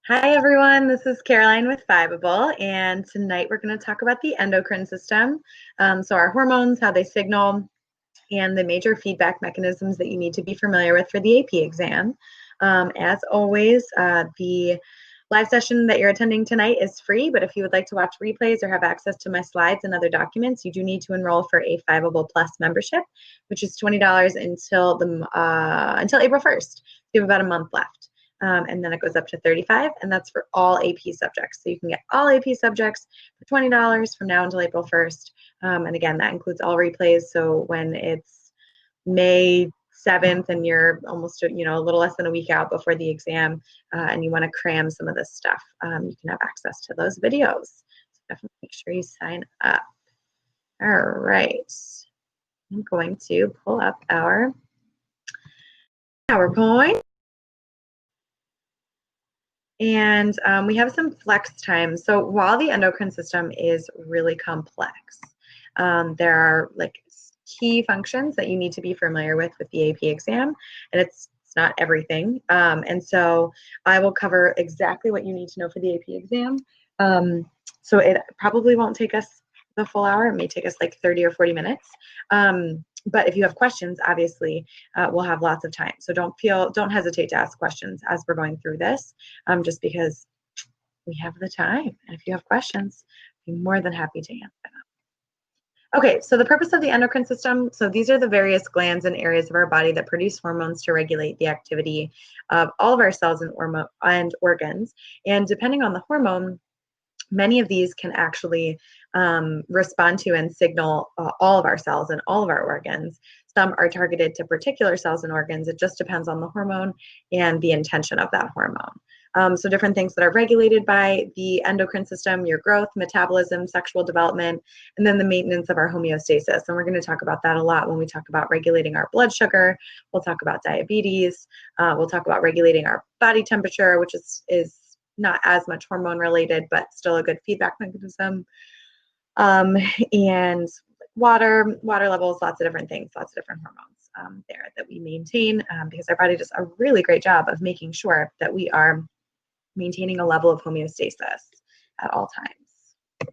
Hi everyone, this is Caroline with Fiveable, and tonight we're going to talk about the endocrine system. So our hormones, how they signal, and the major feedback mechanisms that you need to be familiar with for the AP exam. As always, the live session that you're attending tonight is free, but if you would like to watch replays or have access to my slides and other documents, you do need to enroll for a Fiveable Plus membership, which is $20 until April 1st. You have about a month left. And then it goes up to $35, and that's for all AP subjects. So you can get all AP subjects for $20 from now until April 1st. And again, that includes all replays. So when it's May 7th and you're almost, a little less than a week out before the exam, and you want to cram some of this stuff, you can have access to those videos. So definitely make sure you sign up. All right. I'm going to pull up our PowerPoint. And we have some flex time. So while the endocrine system is really complex, there are like key functions that you need to be familiar with the AP exam, and it's not everything. And so I will cover exactly what you need to know for the AP exam. So it probably won't take us the full hour. It may take us like 30 or 40 minutes. But if you have questions, obviously, we'll have lots of time. So don't hesitate to ask questions as we're going through this, just because we have the time. And if you have questions, I'd be more than happy to answer them. Okay, so the purpose of the endocrine system, so these are the various glands and areas of our body that produce hormones to regulate the activity of all of our cells and organs. And depending on the hormone, many of these can actually respond to and signal all of our cells and all of our organs. Some are targeted to particular cells and organs. It just depends on the hormone and the intention of that hormone. So different things that are regulated by the endocrine system, your growth, metabolism, sexual development, and then the maintenance of our homeostasis. And we're going to talk about that a lot when we talk about regulating our blood sugar. We'll talk about diabetes. We'll talk about regulating our body temperature, which is not as much hormone related, but still a good feedback mechanism. And water levels, lots of different things, lots of different hormones there that we maintain, because our body does a really great job of making sure that we are maintaining a level of homeostasis at all times.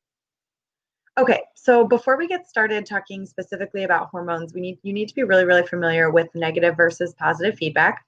Okay, so before we get started talking specifically about hormones, you need to be really, really familiar with negative versus positive feedback.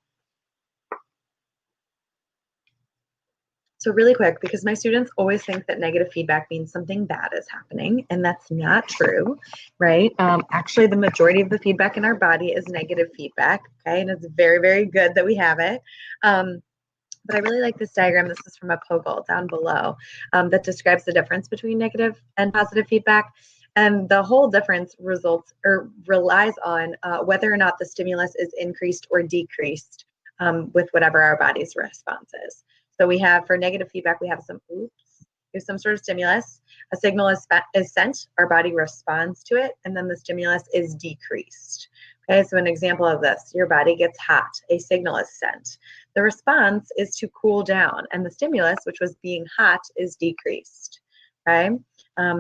So really quick, because my students always think that negative feedback means something bad is happening, and that's not true, right? Actually, the majority of the feedback in our body is negative feedback, okay? And it's very, very good that we have it. But I really like this diagram. This is from a Pogel down below, that describes the difference between negative and positive feedback. And the whole difference relies on whether or not the stimulus is increased or decreased with whatever our body's response is. So we have, for negative feedback, we have some sort of stimulus. A signal is sent, our body responds to it, and then the stimulus is decreased. Okay, so an example of this, your body gets hot, a signal is sent. The response is to cool down, and the stimulus, which was being hot, is decreased. Okay,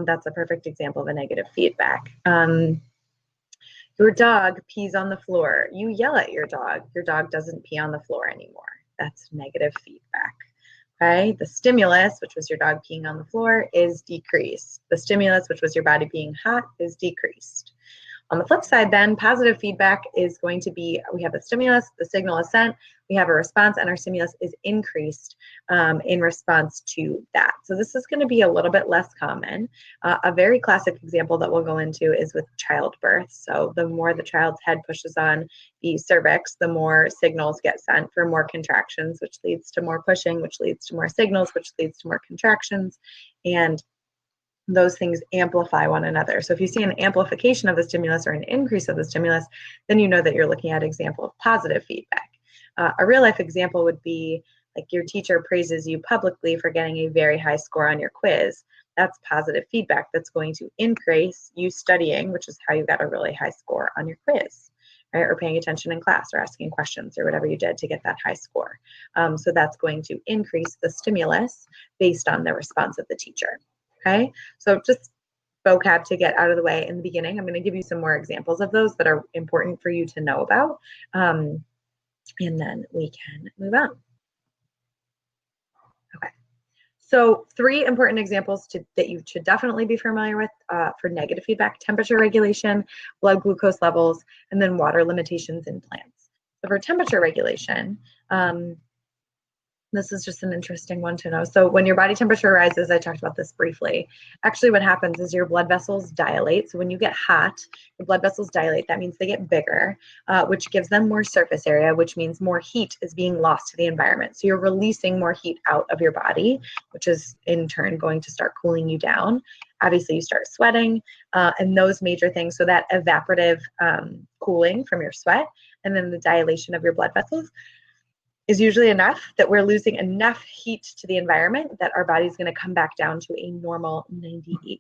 that's a perfect example of a negative feedback. Your dog pees on the floor. You yell at your dog doesn't pee on the floor anymore. That's negative feedback. Okay, the stimulus, which was your dog peeing on the floor, is decreased. The stimulus, which was your body being hot, is decreased. On the flip side, then, positive feedback is going to be, we have a stimulus, the signal is sent, we have a response, and our stimulus is increased in response to that. So this is going to be a little bit less common. A very classic example that we'll go into is with childbirth. So the more the child's head pushes on the cervix, the more signals get sent for more contractions, which leads to more pushing, which leads to more signals, which leads to more contractions. And those things amplify one another. So if you see an amplification of the stimulus or an increase of the stimulus, then you know that you're looking at an example of positive feedback. A real life example would be like your teacher praises you publicly for getting a very high score on your quiz. That's positive feedback that's going to increase you studying, which is how you got a really high score on your quiz, right? Or paying attention in class or asking questions or whatever you did to get that high score. So that's going to increase the stimulus based on the response of the teacher. Okay, so just vocab to get out of the way in the beginning. I'm going to give you some more examples of those that are important for you to know about, and then we can move on. So 3 important examples that you should definitely be familiar with for negative feedback: temperature regulation, blood glucose levels, and then water limitations in plants. So for temperature regulation, this is just an interesting one to know. So when your body temperature rises, I talked about this briefly. Actually, what happens is your blood vessels dilate. So when you get hot, your blood vessels dilate. That means they get bigger, which gives them more surface area, which means more heat is being lost to the environment. So you're releasing more heat out of your body, which is in turn going to start cooling you down. Obviously, you start sweating and those major things. So that evaporative cooling from your sweat and then the dilation of your blood vessels is usually enough that we're losing enough heat to the environment that our body's going to come back down to a normal 98.6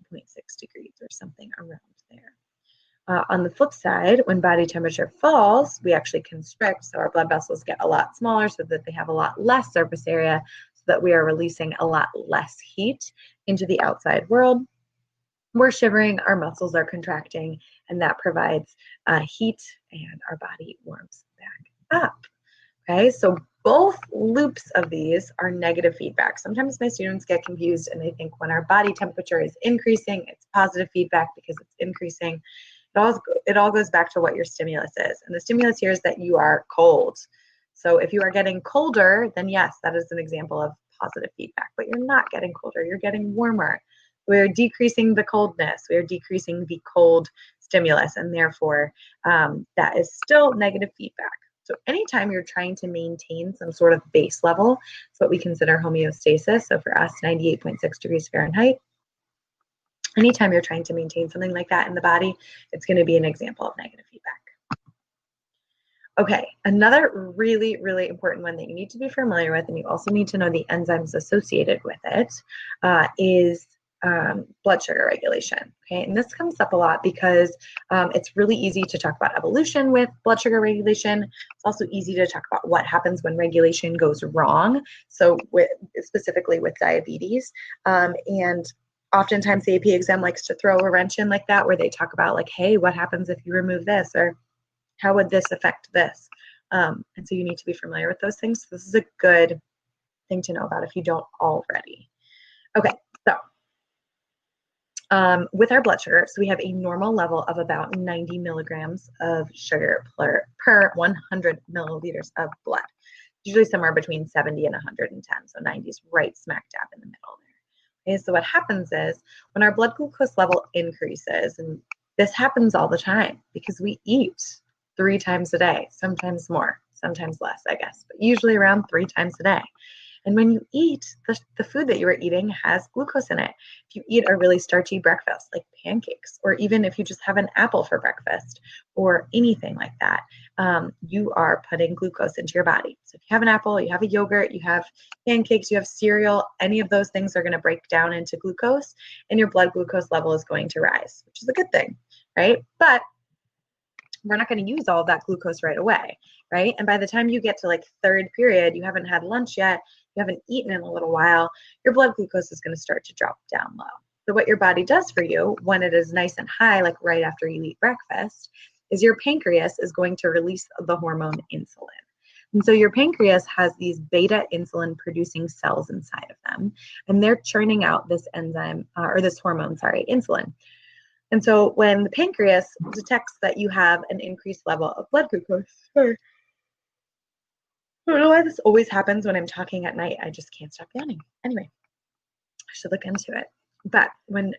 degrees or something around there. On the flip side, when body temperature falls, we actually constrict, so our blood vessels get a lot smaller so that they have a lot less surface area, so that we are releasing a lot less heat into the outside world. We're shivering, our muscles are contracting, and that provides heat, and our body warms back up. Okay, so both loops of these are negative feedback. Sometimes my students get confused and they think when our body temperature is increasing, it's positive feedback because it's increasing. It all goes back to what your stimulus is. And the stimulus here is that you are cold. So if you are getting colder, then yes, that is an example of positive feedback, but you're not getting colder, you're getting warmer. We are decreasing the coldness, we are decreasing the cold stimulus, and therefore that is still negative feedback. So anytime you're trying to maintain some sort of base level, it's what we consider homeostasis. So for us, 98.6 degrees Fahrenheit. Anytime you're trying to maintain something like that in the body, it's going to be an example of negative feedback. Okay, another really, really important one that you need to be familiar with, and you also need to know the enzymes associated with it, is blood sugar regulation. Okay, and this comes up a lot because it's really easy to talk about evolution with blood sugar regulation. It's also easy to talk about what happens when regulation goes wrong. So specifically with diabetes, and oftentimes the AP exam likes to throw a wrench in like that, where they talk about like, hey, what happens if you remove this, or how would this affect this? And so you need to be familiar with those things. This is a good thing to know about if you don't already. Okay, so with our blood sugar, so we have a normal level of about 90 milligrams of sugar per 100 milliliters of blood, usually somewhere between 70 and 110. So 90 is right smack dab in the middle there. Okay, so what happens is when our blood glucose level increases, and this happens all the time because we eat 3 times a day, sometimes more, sometimes less, I guess, but usually around 3 times a day. And when you eat, the food that you are eating has glucose in it. If you eat a really starchy breakfast, like pancakes, or even if you just have an apple for breakfast, or anything like that, you are putting glucose into your body. So if you have an apple, you have a yogurt, you have pancakes, you have cereal, any of those things are going to break down into glucose, and your blood glucose level is going to rise, which is a good thing, right? But we're not going to use all of that glucose right away, right? And by the time you get to like 3rd period, you haven't had lunch yet, you haven't eaten in a little while, your blood glucose is going to start to drop down low. So what your body does for you when it is nice and high, like right after you eat breakfast, is your pancreas is going to release the hormone insulin. And so your pancreas has these beta insulin producing cells inside of them, and they're churning out this enzyme, or this hormone, insulin. And so when the pancreas detects that you have an increased level of blood glucose, I don't know why this always happens when I'm talking at night. I just can't stop yawning. Anyway, I should look into it. But when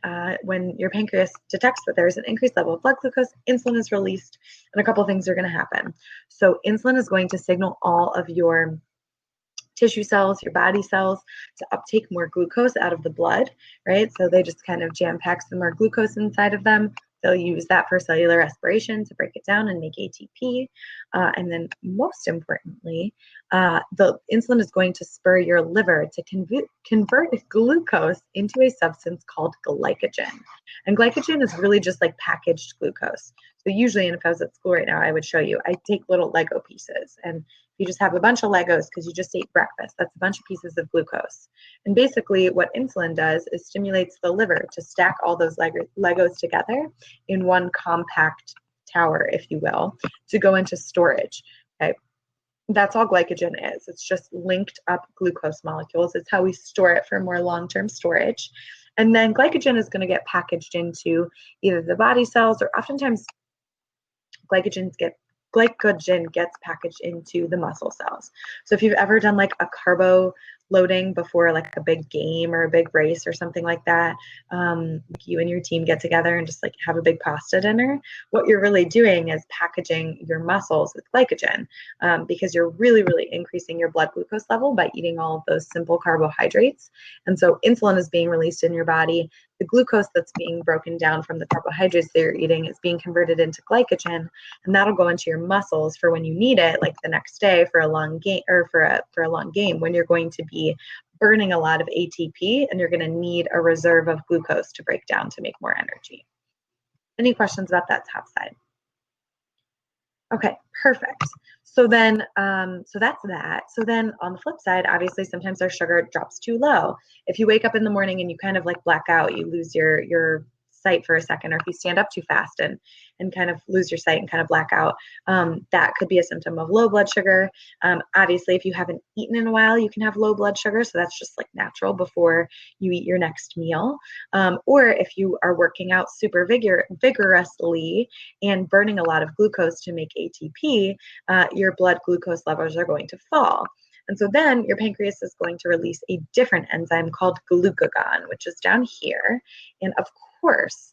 your pancreas detects that there's an increased level of blood glucose, insulin is released, and a couple things are going to happen. So insulin is going to signal all of your tissue cells, your body cells, to uptake more glucose out of the blood, right? So they just kind of jam pack some more glucose inside of them. They'll use that for cellular respiration to break it down and make ATP. And then most importantly, the insulin is going to spur your liver to convert glucose into a substance called glycogen. And glycogen is really just like packaged glucose. So usually, and if I was at school right now, I would show you, I take little Lego pieces, and you just have a bunch of Legos because you just ate breakfast. That's a bunch of pieces of glucose. And basically what insulin does is stimulates the liver to stack all those Legos together in one compact tower, if you will, to go into storage. Okay. That's all glycogen is. It's just linked up glucose molecules. It's how we store it for more long-term storage. And then glycogen is going to get packaged into either the body cells, or oftentimes glycogen gets packaged into the muscle cells. So if you've ever done like a carbo loading before like a big game or a big race or something like that, you and your team get together and just like have a big pasta dinner, what you're really doing is packaging your muscles with glycogen, because you're really, really increasing your blood glucose level by eating all of those simple carbohydrates. And so insulin is being released in your body. The glucose that's being broken down from the carbohydrates that you're eating is being converted into glycogen, and that'll go into your muscles for when you need it, like the next day for a long game, or for a long game when you're going to be burning a lot of ATP and you're going to need a reserve of glucose to break down to make more energy. Any questions about that top side? Okay, perfect. So then, so that's that. So then on the flip side, obviously sometimes our sugar drops too low. If you wake up in the morning and you kind of like black out, you lose your sight for a second, or if you stand up too fast and kind of lose your sight and kind of black out, that could be a symptom of low blood sugar. Obviously, if you haven't eaten in a while, you can have low blood sugar. So that's just like natural before you eat your next meal. Or if you are working out super vigorously and burning a lot of glucose to make ATP, your blood glucose levels are going to fall. And so then your pancreas is going to release a different enzyme called glucagon, which is down here. And of course,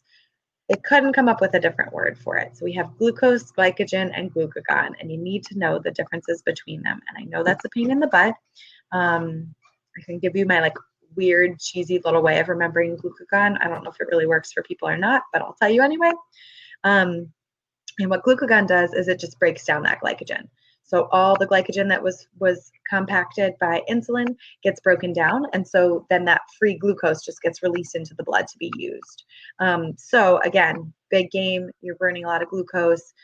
it couldn't come up with a different word for it. So we have glucose, glycogen, and glucagon, and you need to know the differences between them. And I know that's a pain in the butt. I can give you my like weird, cheesy little way of remembering glucagon. I don't know if it really works for people or not, but I'll tell you anyway. And what glucagon does is it just breaks down that glycogen. So all the glycogen that was compacted by insulin gets broken down, and so then that free glucose just gets released into the blood to be used. So again, big game, you're burning a lot of glucose,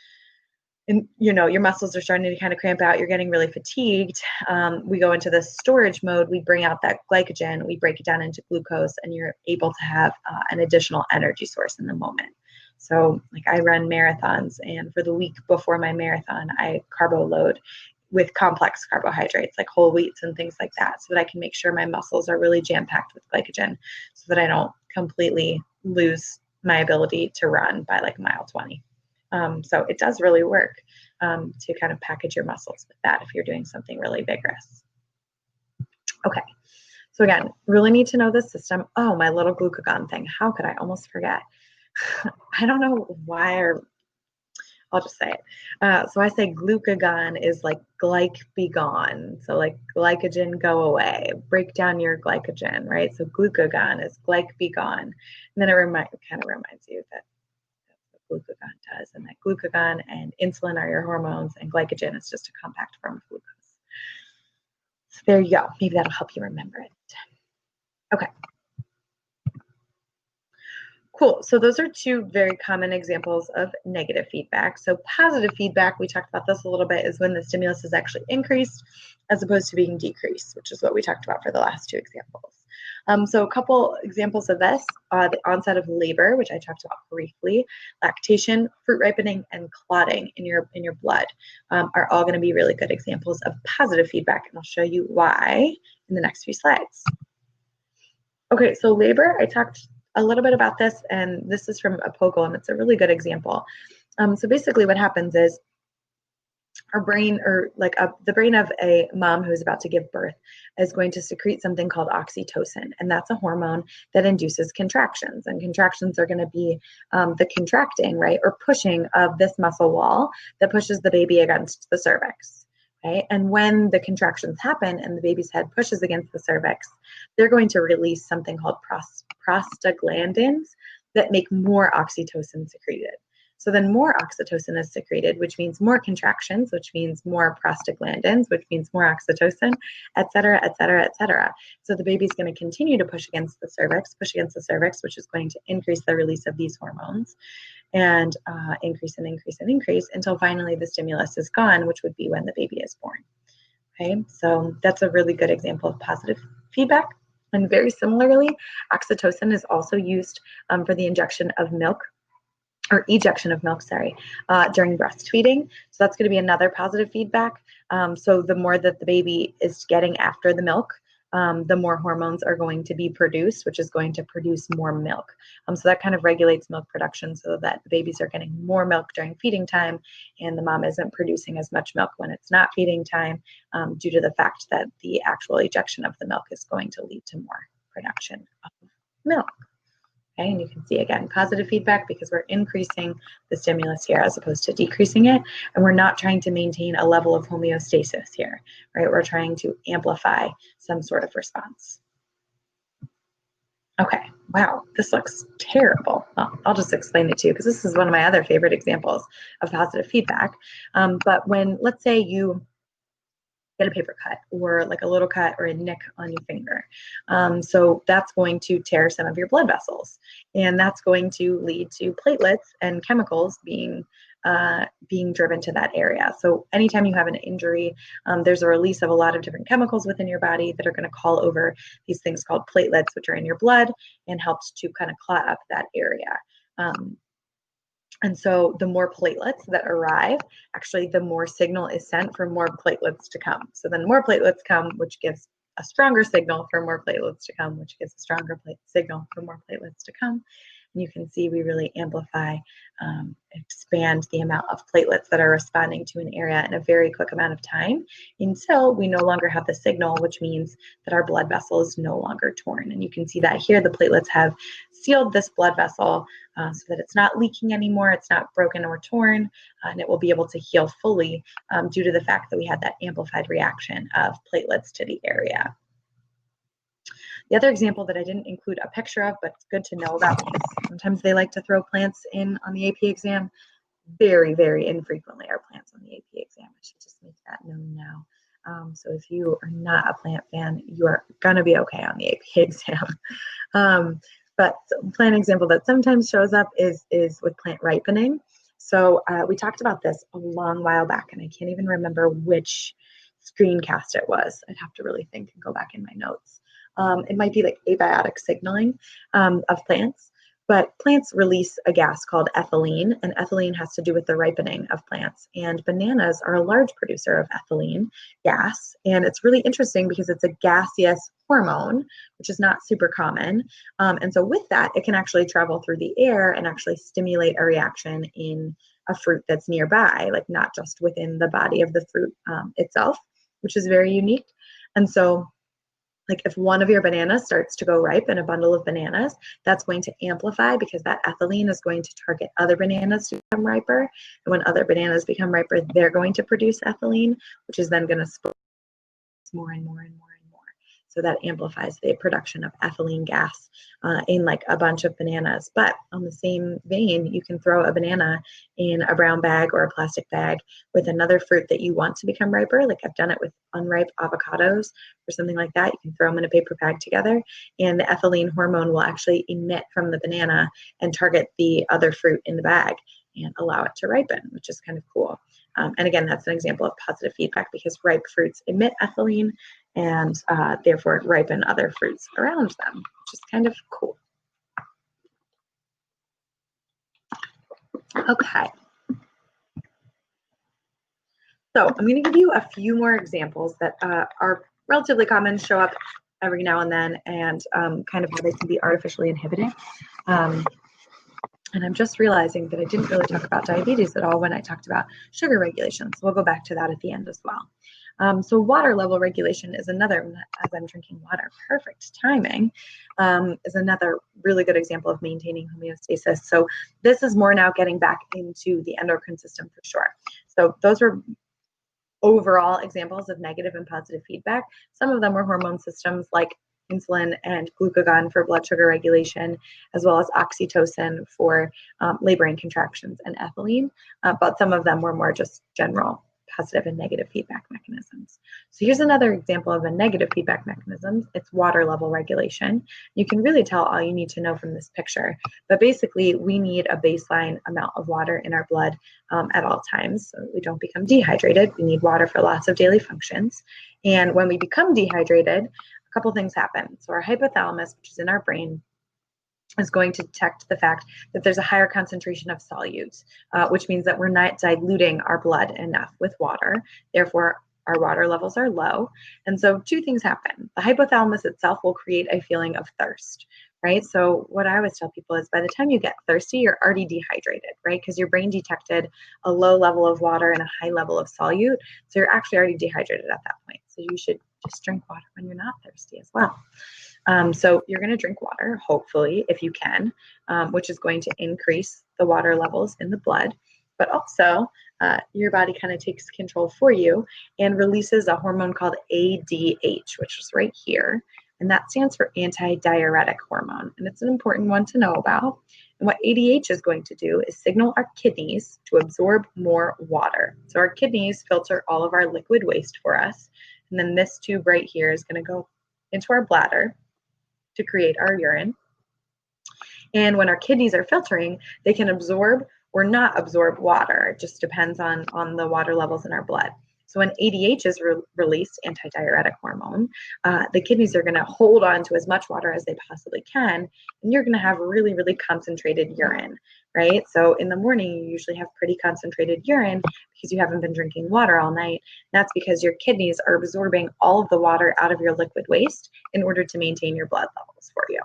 and your muscles are starting to kind of cramp out, you're getting really fatigued. We go into this storage mode, we bring out that glycogen, we break it down into glucose, and you're able to have an additional energy source in the moment. So like I run marathons, and for the week before my marathon, I carbo load with complex carbohydrates like whole wheats and things like that, so that I can make sure my muscles are really jam-packed with glycogen, so that I don't completely lose my ability to run by like mile 20. So it does really work to kind of package your muscles with that if you're doing something really vigorous. Okay, so again, really need to know the system. Oh, my little glucagon thing. How could I almost forget? I don't know why, or I'll just say it. So I say glucagon is like glyc be gone. So like glycogen go away, break down your glycogen, right? So glucagon is glyc be gone. And then it kind of reminds you that that's what glucagon does, and that glucagon and insulin are your hormones, and glycogen is just a compact form of glucose. So there you go. Maybe that'll help you remember it. Okay. Cool. So those are two very common examples of negative feedback. So positive feedback, we talked about this a little bit, is when the stimulus is actually increased as opposed to being decreased, which is what we talked about for the last two examples. So a couple examples of this, the onset of labor, which I talked about briefly, lactation, fruit ripening, and clotting in your blood are all going to be really good examples of positive feedback, and I'll show you why in the next few slides. Okay, so labor, I talked a little bit about this, and this is from Apogal, and it's a really good example. So basically what happens is our brain, or like the brain of a mom who is about to give birth, is going to secrete something called oxytocin, and that's a hormone that induces contractions, and contractions are going to be the contracting, right, or pushing of this muscle wall that pushes the baby against the cervix. Okay? And when the contractions happen and the baby's head pushes against the cervix, they're going to release something called prostaglandins that make more oxytocin secreted. So then more oxytocin is secreted, which means more contractions, which means more prostaglandins, which means more oxytocin, et cetera, et cetera, et cetera. So the baby's going to continue to push against the cervix, which is going to increase the release of these hormones, and increase and increase and increase until finally the stimulus is gone, which would be when the baby is born. Okay, so that's a really good example of positive feedback. And very similarly, oxytocin is also used for the injection of milk or ejection of milk, sorry, during breastfeeding. So that's going to be another positive feedback. So the more that the baby is getting after the milk, the more hormones are going to be produced, which is going to produce more milk. So that kind of regulates milk production so that the babies are getting more milk during feeding time and the mom isn't producing as much milk when it's not feeding time, due to the fact that the actual ejection of the milk is going to lead to more production of milk. Okay, and you can see again, positive feedback because we're increasing the stimulus here as opposed to decreasing it. And we're not trying to maintain a level of homeostasis here, right? We're trying to amplify some sort of response. Okay, wow, this looks terrible. Well, I'll just explain it to you because this is one of my other favorite examples of positive feedback. But when, let's say you get a paper cut or like a little cut or a nick on your finger. So that's going to tear some of your blood vessels, and that's going to lead to platelets and chemicals being driven to that area. So anytime you have an injury, there's a release of a lot of different chemicals within your body that are going to call over these things called platelets, which are in your blood and helps to kind of clot up that area. And so the more platelets that arrive, actually the more signal is sent for more platelets to come. So then more platelets come, which gives a stronger signal for more platelets to come, which gives a stronger signal for more platelets to come. And you can see we really amplify, expand the amount of platelets that are responding to an area in a very quick amount of time until we no longer have the signal, which means that our blood vessel is no longer torn. And you can see that here, the platelets have sealed this blood vessel so that it's not leaking anymore, it's not broken or torn, and it will be able to heal fully due to the fact that we had that amplified reaction of platelets to the area. The other example that I didn't include a picture of, but it's good to know about because sometimes they like to throw plants in on the AP exam. Very, very infrequently are plants on the AP exam. I should just make that known now. So if you are not a plant fan, you are going to be okay on the AP exam. But plant example that sometimes shows up is with plant ripening. So we talked about this a long while back, and I can't even remember which screencast it was. I'd have to really think and go back in my notes. It might be like abiotic signaling of plants, but plants release a gas called ethylene, and ethylene has to do with the ripening of plants. And bananas are a large producer of ethylene gas, and it's really interesting because it's a gaseous hormone, which is not super common. And so with that, it can actually travel through the air and actually stimulate a reaction in a fruit that's nearby, like not just within the body of the fruit itself, which is very unique. And so like if one of your bananas starts to go ripe in a bundle of bananas, that's going to amplify because that ethylene is going to target other bananas to become riper. And when other bananas become riper, they're going to produce ethylene, which is then going to spread more and more and more and more. So that amplifies the production of ethylene gas in like a bunch of bananas. But on the same vein, you can throw a banana in a brown bag or a plastic bag with another fruit that you want to become riper. Like I've done it with unripe avocados or something like that. You can throw them in a paper bag together, and the ethylene hormone will actually emit from the banana and target the other fruit in the bag and allow it to ripen, which is kind of cool. And again, that's an example of positive feedback because ripe fruits emit ethylene and therefore ripen other fruits around them, which is kind of cool. Okay. So I'm going to give you a few more examples that are relatively common, show up every now and then, and kind of how they can be artificially inhibited. And I'm just realizing that I didn't really talk about diabetes at all when I talked about sugar regulation. So we'll go back to that at the end as well. So water level regulation is another, as I'm drinking water, perfect timing, is another really good example of maintaining homeostasis. So this is more now getting back into the endocrine system for sure. So those were overall examples of negative and positive feedback. Some of them were hormone systems like insulin and glucagon for blood sugar regulation, as well as oxytocin for labor and contractions and ethylene. But some of them were more just general positive and negative feedback mechanisms. So here's another example of a negative feedback mechanism. It's water level regulation. You can really tell all you need to know from this picture, but basically we need a baseline amount of water in our blood at all times so we don't become dehydrated. We need water for lots of daily functions. And when we become dehydrated, a couple things happen. So our hypothalamus, which is in our brain, is going to detect the fact that there's a higher concentration of solutes, which means that we're not diluting our blood enough with water. Therefore, our water levels are low. And so two things happen. The hypothalamus itself will create a feeling of thirst, right? So what I always tell people is by the time you get thirsty, you're already dehydrated, right? Because your brain detected a low level of water and a high level of solute. So you're actually already dehydrated at that point. So you should just drink water when you're not thirsty as well. So you're going to drink water, hopefully, if you can, which is going to increase the water levels in the blood. But also, your body kind of takes control for you and releases a hormone called ADH, which is right here. And that stands for antidiuretic hormone. And it's an important one to know about. And what ADH is going to do is signal our kidneys to absorb more water. So our kidneys filter all of our liquid waste for us. And then this tube right here is going to go into our bladder to create our urine. And when our kidneys are filtering, they can absorb or not absorb water. It just depends on the water levels in our blood. So when ADH is released, antidiuretic hormone, the kidneys are going to hold on to as much water as they possibly can, and you're going to have really, really concentrated urine, right? So in the morning, you usually have pretty concentrated urine because you haven't been drinking water all night. That's because your kidneys are absorbing all of the water out of your liquid waste in order to maintain your blood levels for you.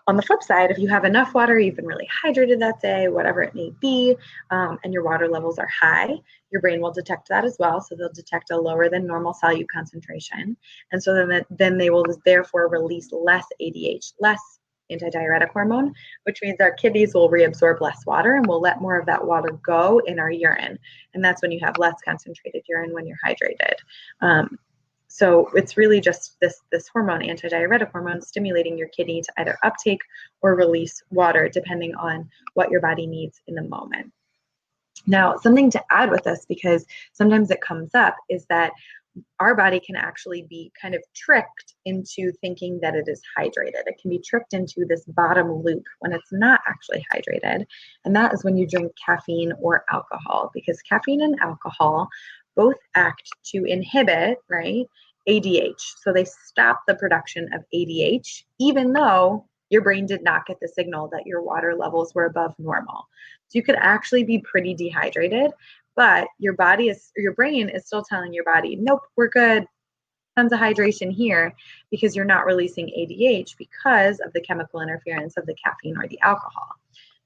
On the flip side, if you have enough water, you've been really hydrated that day, whatever it may be, and your water levels are high, your brain will detect that as well. So they'll detect a lower than normal solute concentration. And so then they will therefore release less ADH, less antidiuretic hormone, which means our kidneys will reabsorb less water and will let more of that water go in our urine. And that's when you have less concentrated urine when you're hydrated. So it's really just this hormone, antidiuretic hormone, stimulating your kidney to either uptake or release water, depending on what your body needs in the moment. Now, something to add with this, because sometimes it comes up, is that our body can actually be kind of tricked into thinking that it is hydrated. It can be tricked into this bottom loop when it's not actually hydrated. And that is when you drink caffeine or alcohol, because caffeine and alcohol both act to inhibit, right, ADH. So they stop the production of ADH, even though your brain did not get the signal that your water levels were above normal. So you could actually be pretty dehydrated, but your brain is still telling your body, nope, we're good. Tons of hydration here, because you're not releasing ADH because of the chemical interference of the caffeine or the alcohol.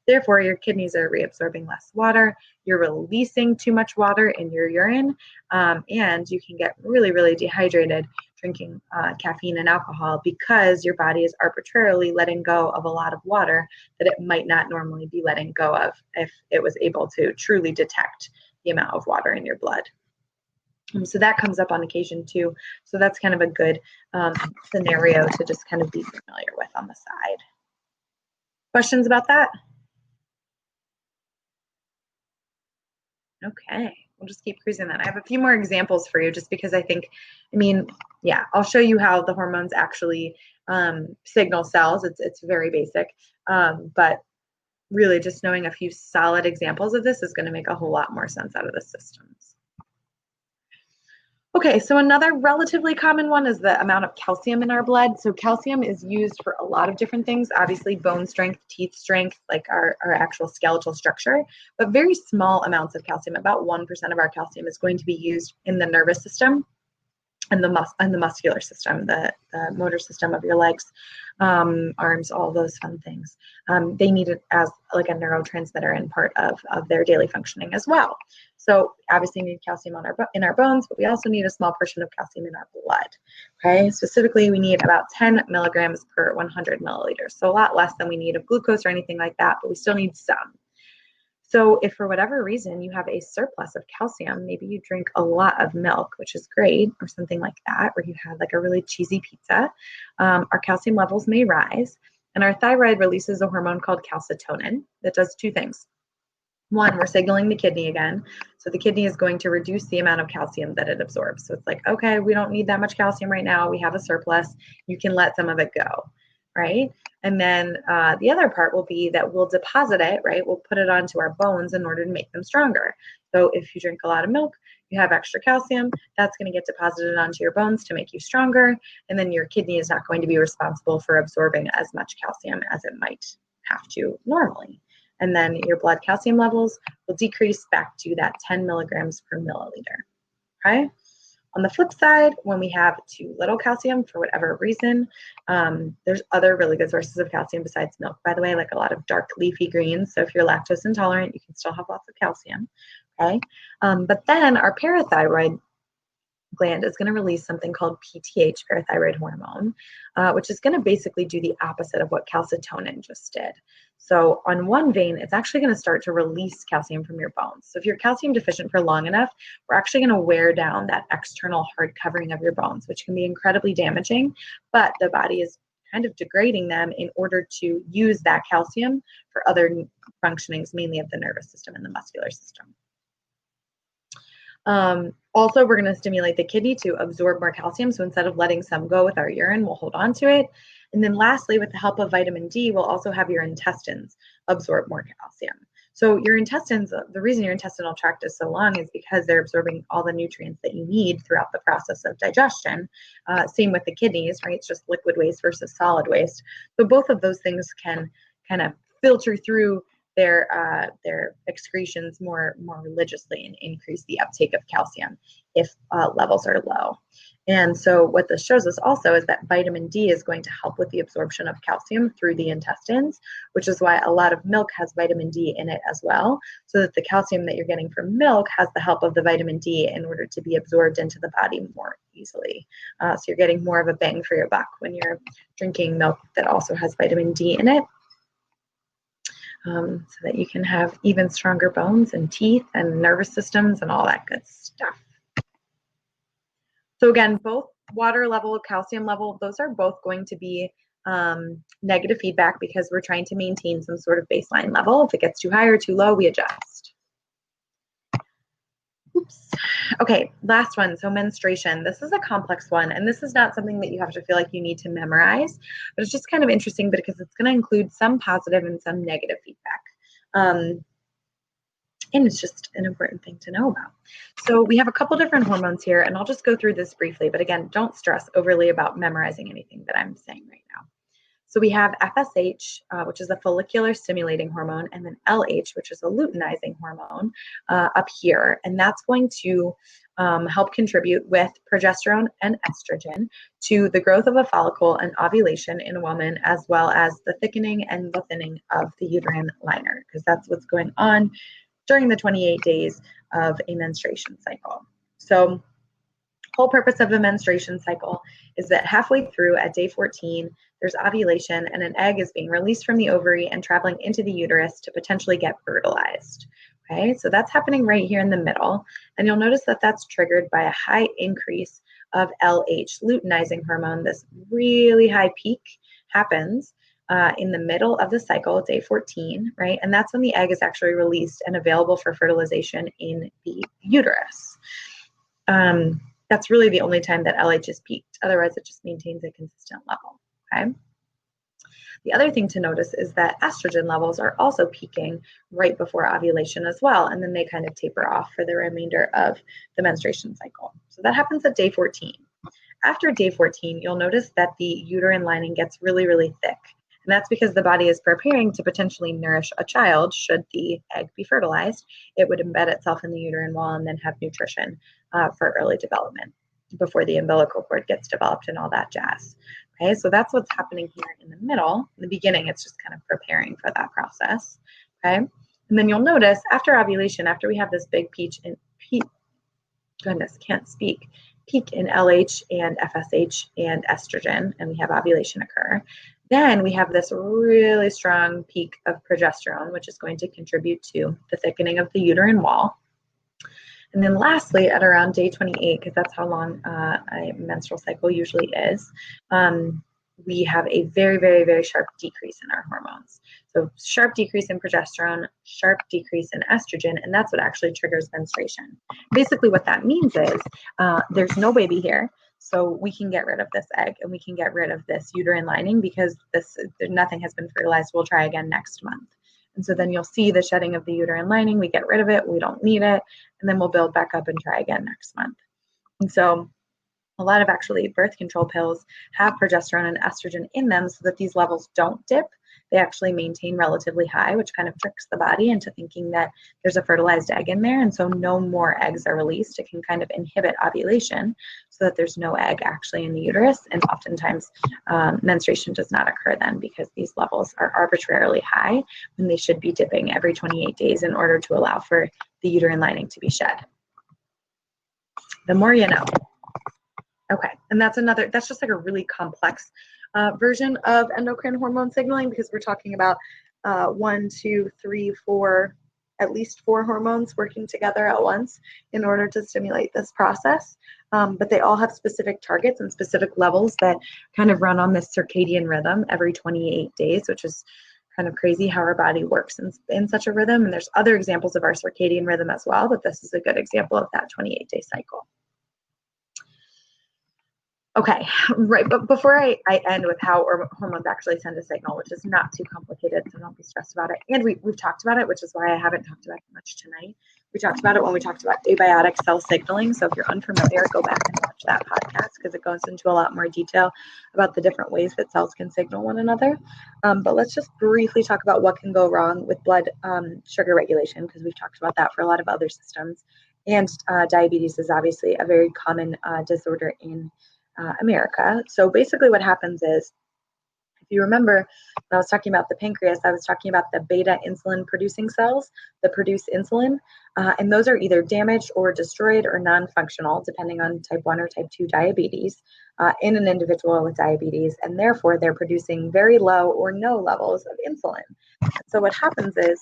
Therefore, your kidneys are reabsorbing less water, you're releasing too much water in your urine, and you can get really, really dehydrated drinking caffeine and alcohol because your body is arbitrarily letting go of a lot of water that it might not normally be letting go of if it was able to truly detect the amount of water in your blood. So that comes up on occasion too. So that's kind of a good scenario to just kind of be familiar with on the side. Questions about that? Okay, we'll just keep cruising then. I have a few more examples for you just because I'll show you how the hormones actually signal cells. It's very basic, but really just knowing a few solid examples of this is going to make a whole lot more sense out of the systems. Okay, so another relatively common one is the amount of calcium in our blood. So calcium is used for a lot of different things, obviously bone strength, teeth strength, like our actual skeletal structure, but very small amounts of calcium, about 1% of our calcium is going to be used in the nervous system and the muscular system, the motor system of your legs, arms, all those fun things. They need it as like a neurotransmitter and part of their daily functioning as well. So obviously we need calcium in our bones, but we also need a small portion of calcium in our blood. Okay, specifically we need about 10 milligrams per 100 milliliters. So a lot less than we need of glucose or anything like that, but we still need some. So if for whatever reason you have a surplus of calcium, maybe you drink a lot of milk, which is great, or something like that, or you have like a really cheesy pizza, our calcium levels may rise. And our thyroid releases a hormone called calcitonin that does two things. One, we're signaling the kidney again. So the kidney is going to reduce the amount of calcium that it absorbs. So it's like, okay, we don't need that much calcium right now. We have a surplus. You can let some of it go, right? And then the other part will be that we'll deposit it, right? We'll put it onto our bones in order to make them stronger. So if you drink a lot of milk, you have extra calcium, that's going to get deposited onto your bones to make you stronger, and then your kidney is not going to be responsible for absorbing as much calcium as it might have to normally. And then your blood calcium levels will decrease back to that 10 milligrams per milliliter, okay? On the flip side, when we have too little calcium for whatever reason, there's other really good sources of calcium besides milk, by the way, like a lot of dark leafy greens. So if you're lactose intolerant, you can still have lots of calcium, okay? But then our parathyroid gland is going to release something called PTH, parathyroid hormone, which is going to basically do the opposite of what calcitonin just did. So on one vein, it's actually going to start to release calcium from your bones. So if you're calcium deficient for long enough, we're actually going to wear down that external hard covering of your bones, which can be incredibly damaging, but the body is kind of degrading them in order to use that calcium for other functionings, mainly of the nervous system and the muscular system. Also, we're going to stimulate the kidney to absorb more calcium. So instead of letting some go with our urine, we'll hold on to it. And then lastly, with the help of vitamin D, we'll also have your intestines absorb more calcium. So your intestines, the reason your intestinal tract is so long is because they're absorbing all the nutrients that you need throughout the process of digestion. Same with the kidneys, right? It's just liquid waste versus solid waste. So both of those things can kind of filter through their excretions more religiously and increase the uptake of calcium if levels are low. And so what this shows us also is that vitamin D is going to help with the absorption of calcium through the intestines, which is why a lot of milk has vitamin D in it as well, so that the calcium that you're getting from milk has the help of the vitamin D in order to be absorbed into the body more easily. So you're getting more of a bang for your buck when you're drinking milk that also has vitamin D in it. So that you can have even stronger bones and teeth and nervous systems and all that good stuff. So again, both water level, calcium level, those are both going to be negative feedback because we're trying to maintain some sort of baseline level. If it gets too high or too low, we adjust. Oops. Okay, last one. So menstruation. This is a complex one, and this is not something that you have to feel like you need to memorize, but it's just kind of interesting because it's going to include some positive and some negative feedback. And it's just an important thing to know about. So we have a couple different hormones here, and I'll just go through this briefly. But again, don't stress overly about memorizing anything that I'm saying right now. So we have FSH, which is a follicular stimulating hormone, and then LH, which is a luteinizing hormone up here. And that's going to help contribute with progesterone and estrogen to the growth of a follicle and ovulation in a woman, as well as the thickening and the thinning of the uterine liner, because that's what's going on during the 28 days of a menstruation cycle. So whole purpose of a menstruation cycle is that halfway through at day 14, there's ovulation and an egg is being released from the ovary and traveling into the uterus to potentially get fertilized. Okay, so that's happening right here in the middle. And you'll notice that that's triggered by a high increase of LH, luteinizing hormone. This really high peak happens in the middle of the cycle, day 14, right? And that's when the egg is actually released and available for fertilization in the uterus. That's really the only time that LH is peaked. Otherwise, it just maintains a consistent level, okay? The other thing to notice is that estrogen levels are also peaking right before ovulation as well, and then they kind of taper off for the remainder of the menstruation cycle. So that happens at day 14. After day 14, you'll notice that the uterine lining gets really, really thick. And that's because the body is preparing to potentially nourish a child. Should the egg be fertilized, it would embed itself in the uterine wall and then have nutrition for early development before the umbilical cord gets developed and all that jazz. Okay, so that's what's happening here in the middle. In the beginning, it's just kind of preparing for that process. Okay, and then you'll notice after ovulation, after we have this big peak in LH and FSH and estrogen, and we have ovulation occur, then we have this really strong peak of progesterone, which is going to contribute to the thickening of the uterine wall. And then lastly, at around day 28, because that's how long a menstrual cycle usually is, we have a very, very, very sharp decrease in our hormones. So sharp decrease in progesterone, sharp decrease in estrogen, and that's what actually triggers menstruation. Basically what that means is there's no baby here, so we can get rid of this egg and we can get rid of this uterine lining because nothing has been fertilized. We'll try again next month. And so then you'll see the shedding of the uterine lining. We get rid of it. We don't need it. And then we'll build back up and try again next month. And so a lot of actually birth control pills have progesterone and estrogen in them so that these levels don't dip. They actually maintain relatively high, which kind of tricks the body into thinking that there's a fertilized egg in there. And so no more eggs are released. It can kind of inhibit ovulation so that there's no egg actually in the uterus. And oftentimes menstruation does not occur then because these levels are arbitrarily high when they should be dipping every 28 days in order to allow for the uterine lining to be shed. The more you know. Okay, and that's just like a really complex version of endocrine hormone signaling because we're talking about 1, 2, 3, 4, at least 4 hormones working together at once in order to stimulate this process. But they all have specific targets and specific levels that kind of run on this circadian rhythm every 28 days, which is kind of crazy how our body works in such a rhythm. And there's other examples of our circadian rhythm as well, but this is a good example of that 28-day cycle. Okay, right, but before I end with how hormones actually send a signal, which is not too complicated, so don't be stressed about it. And we've talked about it, which is why I haven't talked about it much tonight. We talked about it when we talked about abiotic cell signaling, so if you're unfamiliar, go back and watch that podcast because it goes into a lot more detail about the different ways that cells can signal one another. But let's just briefly talk about what can go wrong with blood sugar regulation because we've talked about that for a lot of other systems. And diabetes is obviously a very common disorder in America. So basically what happens is, if you remember when I was talking about the pancreas, I was talking about the beta insulin producing cells that produce insulin. And those are either damaged or destroyed or non-functional, depending on type 1 or type 2 diabetes in an individual with diabetes. And therefore, they're producing very low or no levels of insulin. So what happens is,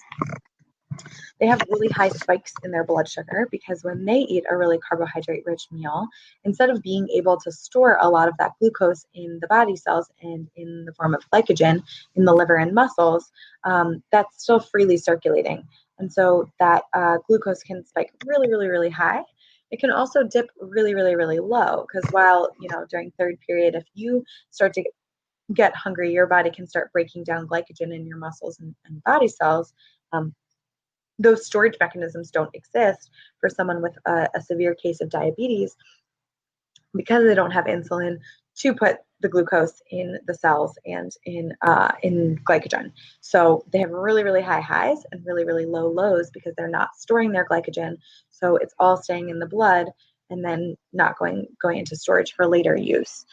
they have really high spikes in their blood sugar because when they eat a really carbohydrate-rich meal, instead of being able to store a lot of that glucose in the body cells and in the form of glycogen in the liver and muscles, that's still freely circulating. And so that glucose can spike really, really, really high. It can also dip really, really, really low because while, during third period, if you start to get hungry, your body can start breaking down glycogen in your muscles and body cells. Those storage mechanisms don't exist for someone with a severe case of diabetes because they don't have insulin to put the glucose in the cells and in glycogen. So they have really, really high highs and really, really low lows because they're not storing their glycogen. So it's all staying in the blood and then not going into storage for later use,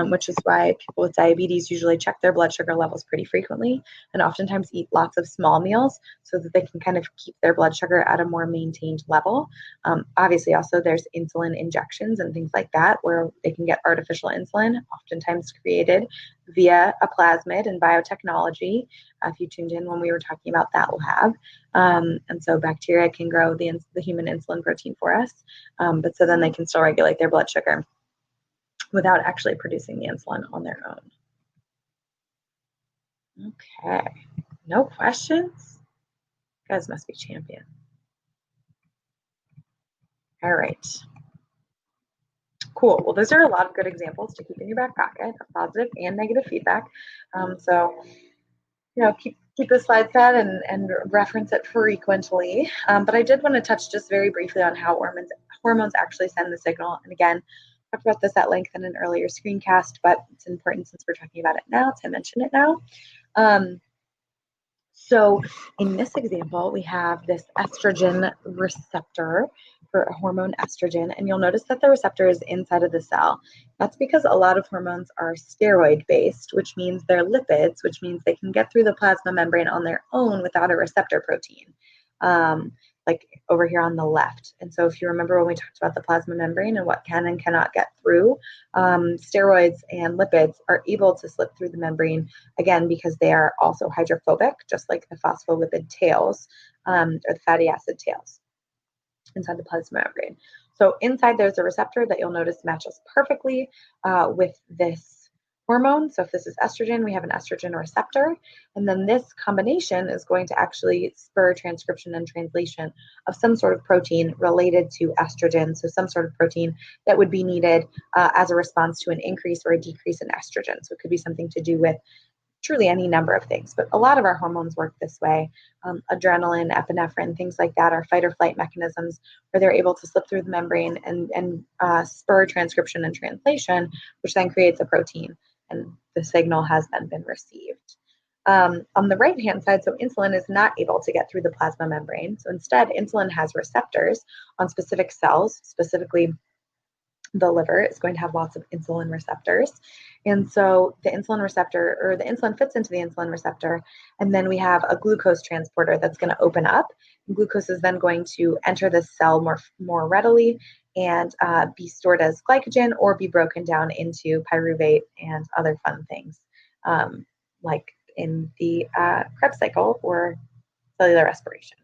which is why people with diabetes usually check their blood sugar levels pretty frequently and oftentimes eat lots of small meals so that they can kind of keep their blood sugar at a more maintained level. Obviously, also there's insulin injections and things like that where they can get artificial insulin, oftentimes created via a plasmid and biotechnology. If you tuned in when we were talking about that lab. And so bacteria can grow the human insulin protein for us, but so then they can still regulate their blood sugar without actually producing the insulin on their own. Okay, no questions? You guys must be champion. All right. Cool. Well, those are a lot of good examples to keep in your back pocket of positive and negative feedback. So keep the slide set and reference it frequently. But I did want to touch just very briefly on how hormones actually send the signal. And again, talked about this at length in an earlier screencast, but it's important since we're talking about it now to mention it now. So in this example, we have this estrogen receptor for a hormone estrogen, and you'll notice that the receptor is inside of the cell. That's because a lot of hormones are steroid-based, which means they're lipids, which means they can get through the plasma membrane on their own without a receptor protein, like over here on the left. And so if you remember when we talked about the plasma membrane and what can and cannot get through, steroids and lipids are able to slip through the membrane, again, because they are also hydrophobic, just like the phospholipid tails or the fatty acid tails inside the plasma membrane. So inside there's a receptor that you'll notice matches perfectly with this hormone. So if this is estrogen, we have an estrogen receptor. And then this combination is going to actually spur transcription and translation of some sort of protein related to estrogen. So some sort of protein that would be needed as a response to an increase or a decrease in estrogen. So it could be something to do with truly any number of things, but a lot of our hormones work this way. Adrenaline, epinephrine, things like that are fight or flight mechanisms where they're able to slip through the membrane and spur transcription and translation, which then creates a protein, and the signal has then been received. On the right-hand side, so insulin is not able to get through the plasma membrane. So instead, insulin has receptors on specific cells, specifically the liver is going to have lots of insulin receptors. And so the insulin receptor, or the insulin fits into the insulin receptor, and then we have a glucose transporter that's going to open up. And glucose is then going to enter the cell more readily and be stored as glycogen or be broken down into pyruvate and other fun things, like in the Krebs cycle or cellular respiration.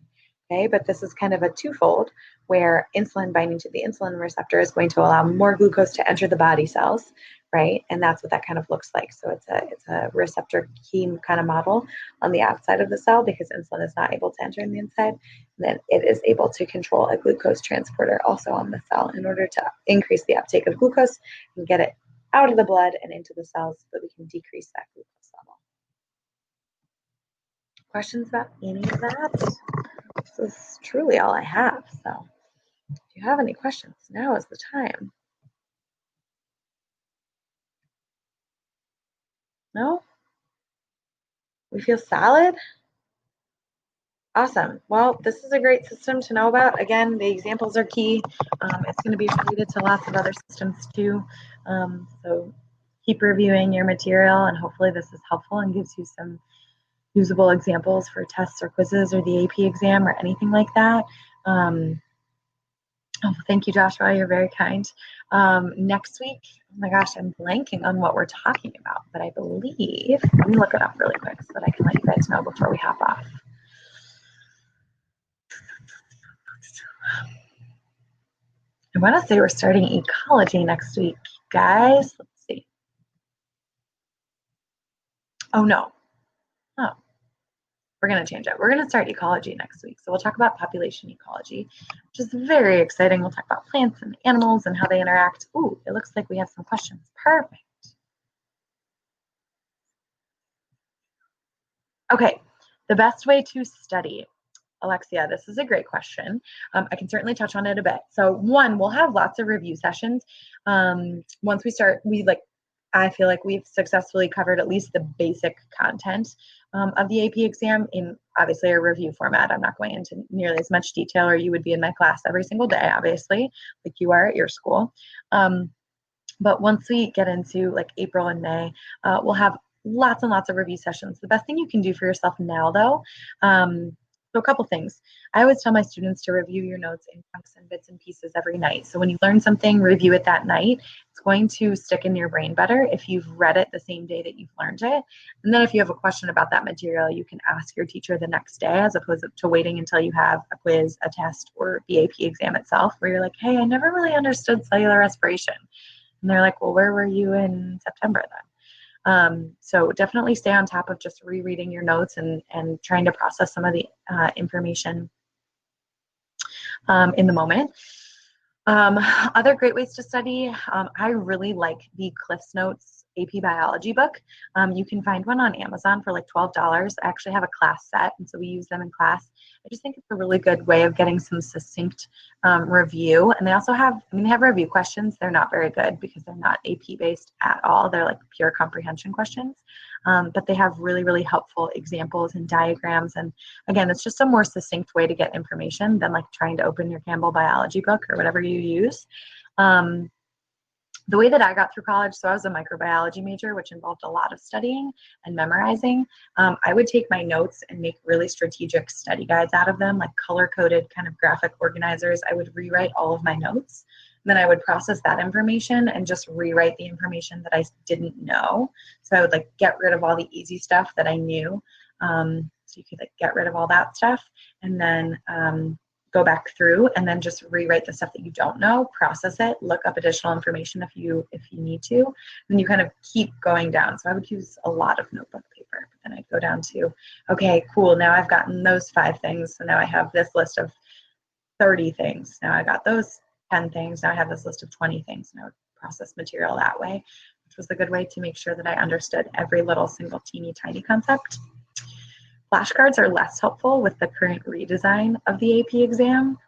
Okay, but this is kind of a twofold where insulin binding to the insulin receptor is going to allow more glucose to enter the body cells, right? And that's what that kind of looks like. So it's a receptor heme kind of model on the outside of the cell because insulin is not able to enter in the inside. And then it is able to control a glucose transporter also on the cell in order to increase the uptake of glucose and get it out of the blood and into the cells so that we can decrease that glucose level. Questions about any of that? This is truly all I have. So if you have any questions, now is the time. No? We feel solid? Awesome. Well, this is a great system to know about. Again, the examples are key. It's going to be related to lots of other systems too. So keep reviewing your material, and hopefully this is helpful and gives you some usable examples for tests or quizzes or the AP exam or anything like that. Oh, thank you, Joshua. You're very kind. Next week, oh my gosh, I'm blanking on what we're talking about, but I believe, let me look it up really quick so that I can let you guys know before we hop off. I want to say we're starting ecology next week, guys. Let's see. Oh, no. Oh, we're going to change it. We're going to start ecology next week. So we'll talk about population ecology, which is very exciting. We'll talk about plants and animals and how they interact. Ooh, it looks like we have some questions. Perfect. Okay, the best way to study. Alexia, this is a great question. I can certainly touch on it a bit. So one, we'll have lots of review sessions. Once we start, I feel like we've successfully covered at least the basic content of the AP exam in obviously a review format. I'm not going into nearly as much detail, or you would be in my class every single day, obviously, like you are at your school. But once we get into like April and May, we'll have lots and lots of review sessions. The best thing you can do for yourself now, though, so a couple things. I always tell my students to review your notes in chunks and bits and pieces every night. So when you learn something, review it that night. It's going to stick in your brain better if you've read it the same day that you've learned it. And then if you have a question about that material, you can ask your teacher the next day as opposed to waiting until you have a quiz, a test, or the AP exam itself where you're like, hey, I never really understood cellular respiration. And they're like, well, where were you in September then? So definitely stay on top of just rereading your notes and trying to process some of the information in the moment. Other great ways to study, I really like the Cliff's Notes AP Biology book. You can find one on Amazon for like $12. I actually have a class set, and so we use them in class. I just think it's a really good way of getting some succinct review. And they also have, they have review questions. They're not very good because they're not AP based at all. They're like pure comprehension questions. But they have really, really helpful examples and diagrams. And again, it's just a more succinct way to get information than like trying to open your Campbell biology book or whatever you use. The way that I got through college, so I was a microbiology major, which involved a lot of studying and memorizing. I would take my notes and make really strategic study guides out of them, like color-coded kind of graphic organizers. I would rewrite all of my notes. And then I would process that information and just rewrite the information that I didn't know. So I would like get rid of all the easy stuff that I knew. So you could like get rid of all that stuff and then go back through and then just rewrite the stuff that you don't know, process it, look up additional information if you need to, and you kind of keep going down. So I would use a lot of notebook paper, but then I'd go down to, okay, cool, now I've gotten those 5 things, so now I have this list of 30 things. Now I got those 10 things, now I have this list of 20 things, and I would process material that way, which which was a good way to make sure that I understood every little single teeny tiny concept. Flashcards are less helpful with the current redesign of the AP exam.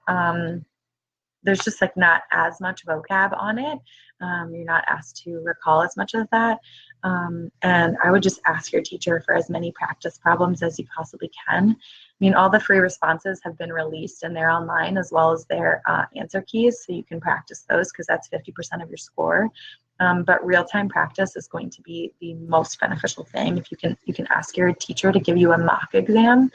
There's just like not as much vocab on it. You're not asked to recall as much of that. And I would just ask your teacher for as many practice problems as you possibly can. I mean, all the free responses have been released and they're online, as well as their answer keys, so you can practice those because that's 50% of your score. But real-time practice is going to be the most beneficial thing. If you can ask your teacher to give you a mock exam,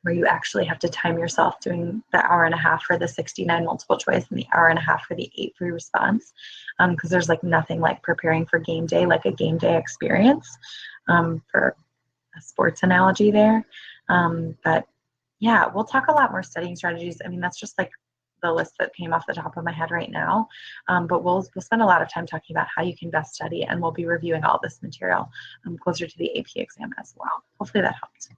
where you actually have to time yourself doing the hour and a half for the 69 multiple choice and the hour and a half for the 8 free response, because there's like nothing like preparing for game day, like a game day experience, for a sports analogy there. But yeah, we'll talk a lot more studying strategies. I mean, that's just like the list that came off the top of my head right now. But we'll spend a lot of time talking about how you can best study, and we'll be reviewing all this material closer to the AP exam as well. Hopefully that helped.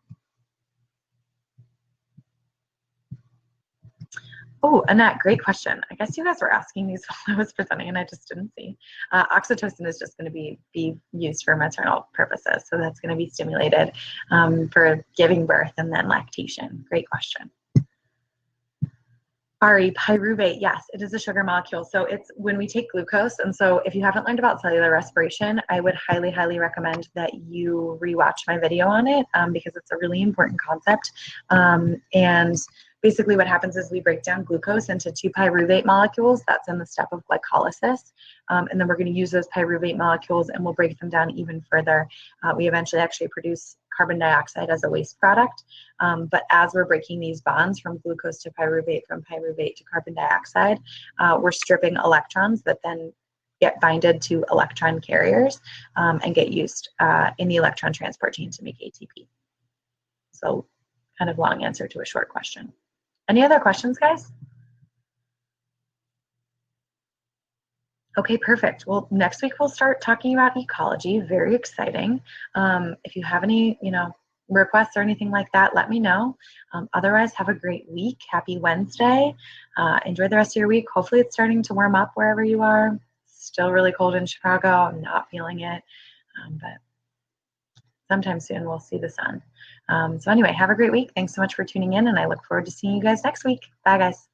Oh, Annette, great question. I guess you guys were asking these while I was presenting and I just didn't see. Oxytocin is just going to be used for maternal purposes. So that's going to be stimulated for giving birth and then lactation. Great question. Ari, pyruvate, yes, it is a sugar molecule. So it's when we take glucose. And so if you haven't learned about cellular respiration, I would highly, highly recommend that you rewatch my video on it because it's a really important concept. And basically what happens is we break down glucose into 2 pyruvate molecules. That's in the step of glycolysis. And then we're going to use those pyruvate molecules and we'll break them down even further. We eventually actually produce carbon dioxide as a waste product. But as we're breaking these bonds from glucose to pyruvate, from pyruvate to carbon dioxide, we're stripping electrons that then get binded to electron carriers and get used in the electron transport chain to make ATP. So kind of long answer to a short question. Any other questions, guys? Okay, perfect. Well, next week we'll start talking about ecology. Very exciting. If you have any, requests or anything like that, let me know. Otherwise, have a great week. Happy Wednesday. Enjoy the rest of your week. Hopefully it's starting to warm up wherever you are. Still really cold in Chicago. I'm not feeling it, but sometime soon we'll see the sun. So anyway, have a great week. Thanks so much for tuning in, and I look forward to seeing you guys next week. Bye, guys.